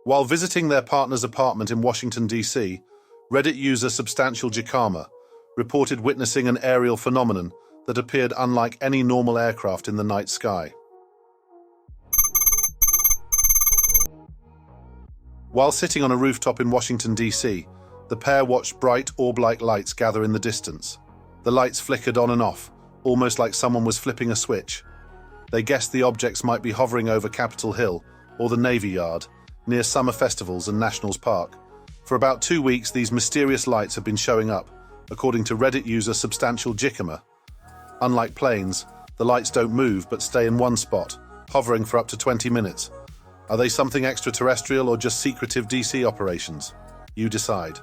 While visiting their partner's apartment in Washington, D.C., Reddit user Substantial Jicama reported witnessing an aerial phenomenon that appeared unlike any normal aircraft in the night sky. While sitting on a rooftop in Washington, D.C., the pair watched bright orb-like lights gather in the distance. The lights flickered on and off, almost like someone was flipping a switch. They guessed the objects might be hovering over Capitol Hill or the Navy Yard, near summer festivals and Nationals Park. For about 2 weeks, these mysterious lights have been showing up, according to Reddit user Substantial Jicama. Unlike planes, the lights don't move but stay in one spot, hovering for up to 20 minutes. Are they something extraterrestrial or just secretive DC operations? You decide.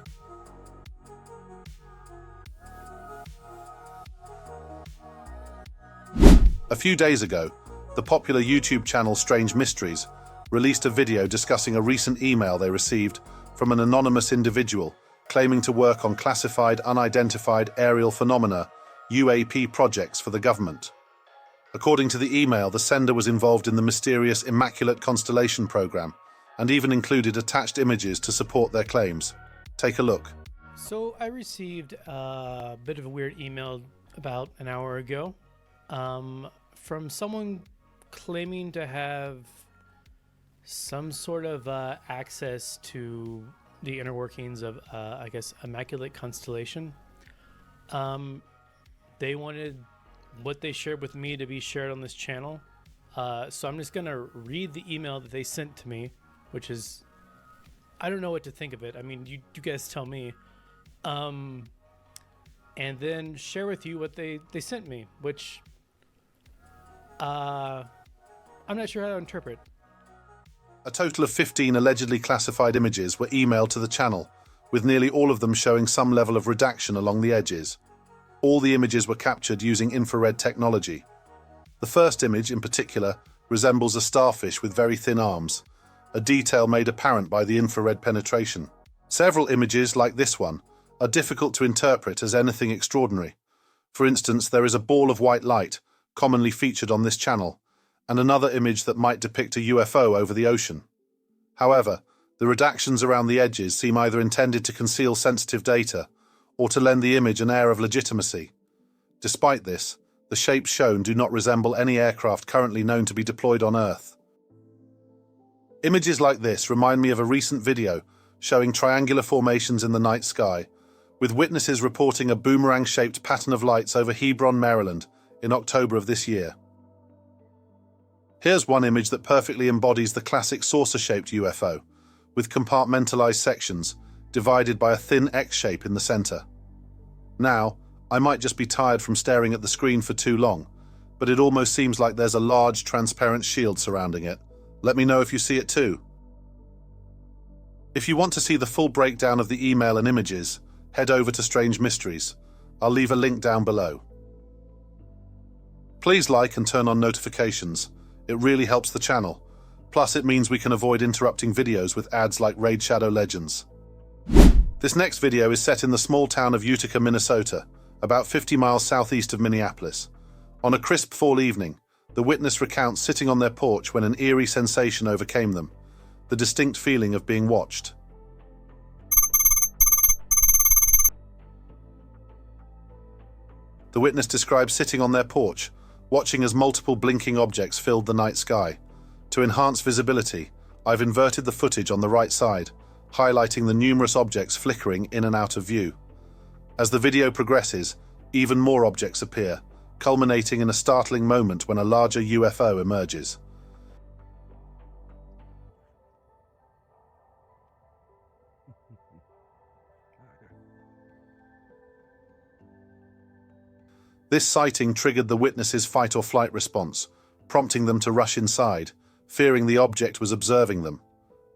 A few days ago, the popular YouTube channel Strange Mysteries released a video discussing a recent email they received from an anonymous individual claiming to work on classified unidentified aerial phenomena UAP projects for the government. According to the email, the sender was involved in the mysterious Immaculate Constellation program and even included attached images to support their claims. Take a look. So I received a bit of a weird email about an hour ago from someone claiming to have some sort of access to the inner workings of, I guess, Immaculate Constellation. They wanted what they shared with me to be shared on this channel. So I'm just going to read the email that they sent to me, which is, I don't know what to think of it. I mean, you guys tell me. And then share with you what they sent me, which I'm not sure how to interpret. A total of 15 allegedly classified images were emailed to the channel, with nearly all of them showing some level of redaction along the edges. All the images were captured using infrared technology. The first image, in particular, resembles a starfish with very thin arms, a detail made apparent by the infrared penetration. Several images, like this one, are difficult to interpret as anything extraordinary. For instance, there is a ball of white light, commonly featured on this channel, and another image that might depict a UFO over the ocean. However, the redactions around the edges seem either intended to conceal sensitive data or to lend the image an air of legitimacy. Despite this, the shapes shown do not resemble any aircraft currently known to be deployed on Earth. Images like this remind me of a recent video showing triangular formations in the night sky, with witnesses reporting a boomerang-shaped pattern of lights over Hebron, Maryland, in October of this year. Here's one image that perfectly embodies the classic saucer-shaped UFO, with compartmentalized sections divided by a thin X shape in the center. Now, I might just be tired from staring at the screen for too long, but it almost seems like there's a large transparent shield surrounding it. Let me know if you see it too. If you want to see the full breakdown of the email and images, head over to Strange Mysteries. I'll leave a link down below. Please like and turn on notifications. It really helps the channel. Plus, it means we can avoid interrupting videos with ads like Raid Shadow Legends. This next video is set in the small town of Utica, Minnesota, about 50 miles southeast of Minneapolis. On a crisp fall evening, the witness recounts sitting on their porch when an eerie sensation overcame them, the distinct feeling of being watched. The witness describes sitting on their porch, watching as multiple blinking objects filled the night sky. To enhance visibility, I've inverted the footage on the right side, highlighting the numerous objects flickering in and out of view. As the video progresses, even more objects appear, culminating in a startling moment when a larger UFO emerges. This sighting triggered the witnesses' fight-or-flight response, prompting them to rush inside, fearing the object was observing them.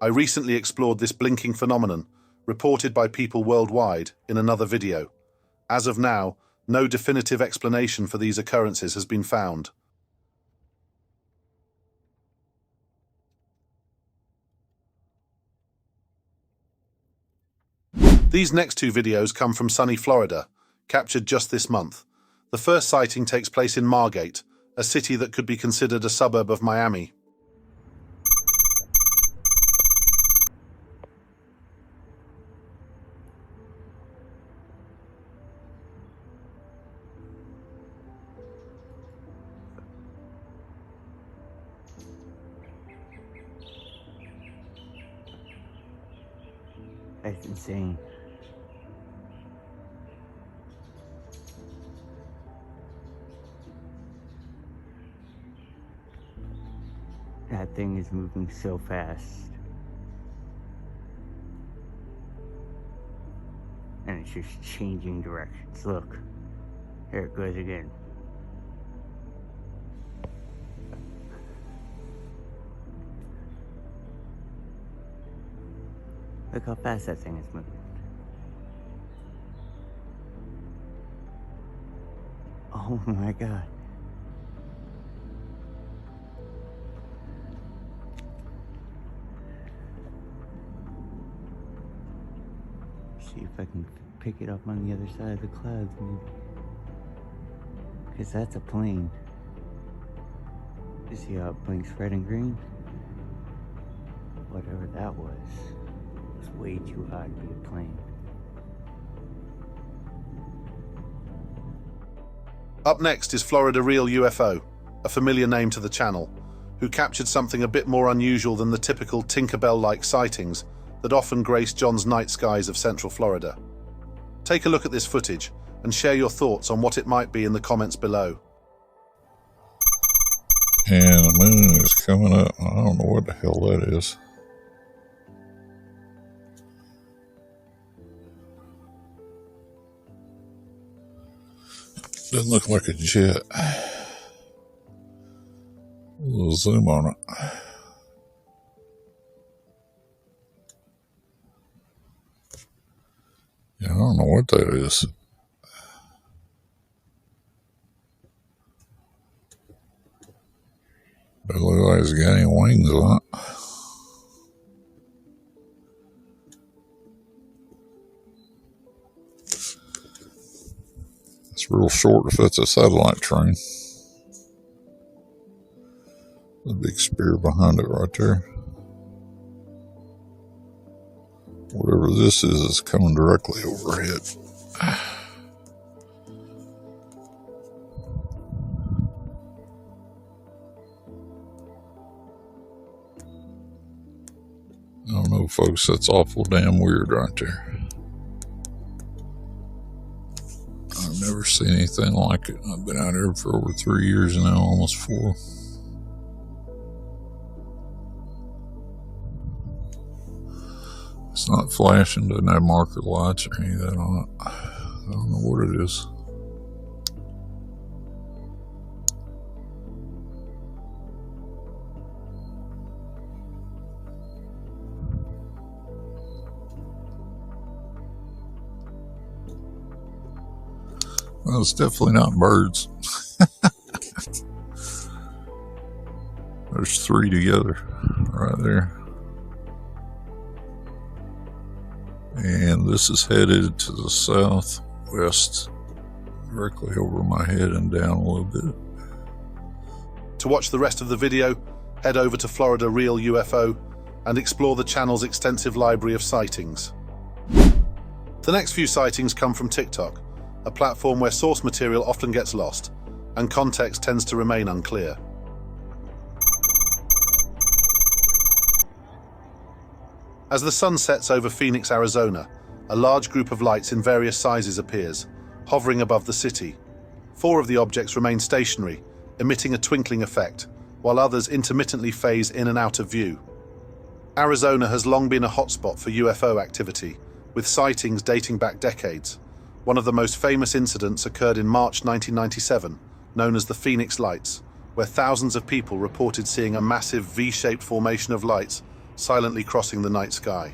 I recently explored this blinking phenomenon, reported by people worldwide, in another video. As of now, no definitive explanation for these occurrences has been found. These next two videos come from sunny Florida, captured just this month. The first sighting takes place in Margate, a city that could be considered a suburb of Miami. guy's insane. That thing is moving so fast. And it's just changing directions. Look, there it goes again. Look how fast that thing is moving. Oh my god. See if I can pick it up on the other side of the clouds, maybe. Because that's a plane. You see how it blinks red and green? Whatever that was way too high to be a plane. Up next is Florida Real Ufo, a familiar name to the channel, who captured something a bit more unusual than the typical Tinkerbell-like sightings that often grace John's night skies of Central Florida. Take a look at this footage and share your thoughts on what it might be in the comments below. And the moon is coming up. I don't know what the hell that is. Doesn't look like a jet. A little zoom on it. Yeah, I don't know what that is. Doesn't look like it's got any wings on it. It's real short if that's a satellite train. The big spear behind it right there. Whatever this is coming directly overhead. I don't know, folks, that's awful damn weird right there. I've never seen anything like it. I've been out here for over 3 years now, almost 4. It's not flashing, doesn't have marker lights or any of that on it. I don't know what it is. Well, it's definitely not birds. There's 3 together right there. And this is headed to the southwest, directly over my head and down a little bit. To watch the rest of the video, head over to Florida Real UFO and explore the channel's extensive library of sightings. The next few sightings come from TikTok, a platform where source material often gets lost and context tends to remain unclear. As the sun sets over Phoenix, Arizona, a large group of lights in various sizes appears, hovering above the city. 4 of the objects remain stationary, emitting a twinkling effect, while others intermittently phase in and out of view. Arizona has long been a hotspot for UFO activity, with sightings dating back decades. One of the most famous incidents occurred in March 1997, known as the Phoenix Lights, where thousands of people reported seeing a massive V-shaped formation of lights silently crossing the night sky.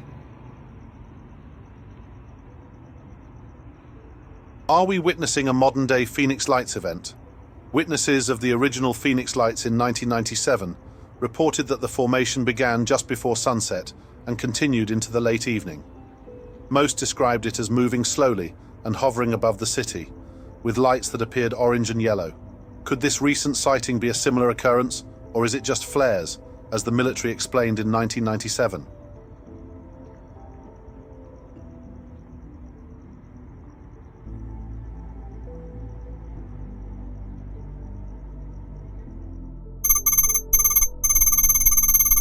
Are we witnessing a modern-day Phoenix Lights event? Witnesses of the original Phoenix Lights in 1997 reported that the formation began just before sunset and continued into the late evening. Most described it as moving slowly and hovering above the city, with lights that appeared orange and yellow. Could this recent sighting be a similar occurrence, or is it just flares, as the military explained in 1997?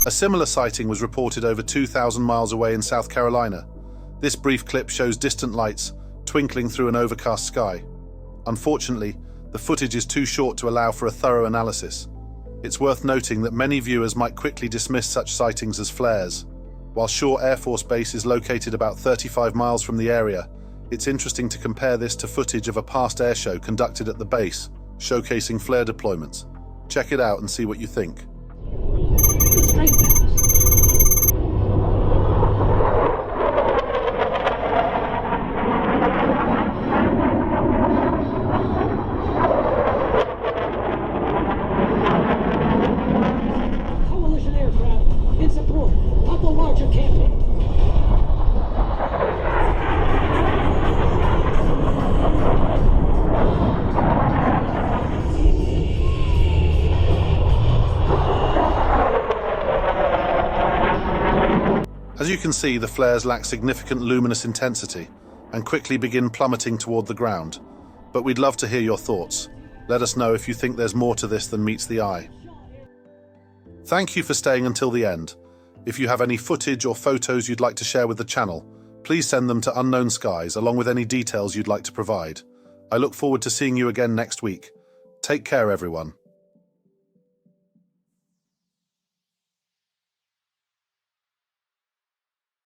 A similar sighting was reported over 2,000 miles away in South Carolina, This brief clip shows distant lights twinkling through an overcast sky. Unfortunately, the footage is too short to allow for a thorough analysis. It's worth noting that many viewers might quickly dismiss such sightings as flares. While Shaw Air Force Base is located about 35 miles from the area, it's interesting to compare this to footage of a past airshow conducted at the base, showcasing flare deployments. Check it out and see what you think. Coalition aircraft in support of the larger campaign. As you can see, the flares lack significant luminous intensity and quickly begin plummeting toward the ground. But we'd love to hear your thoughts. Let us know if you think there's more to this than meets the eye. Thank you for staying until the end. If you have any footage or photos you'd like to share with the channel, please send them to Unknown Skies along with any details you'd like to provide. I look forward to seeing you again next week. Take care, everyone.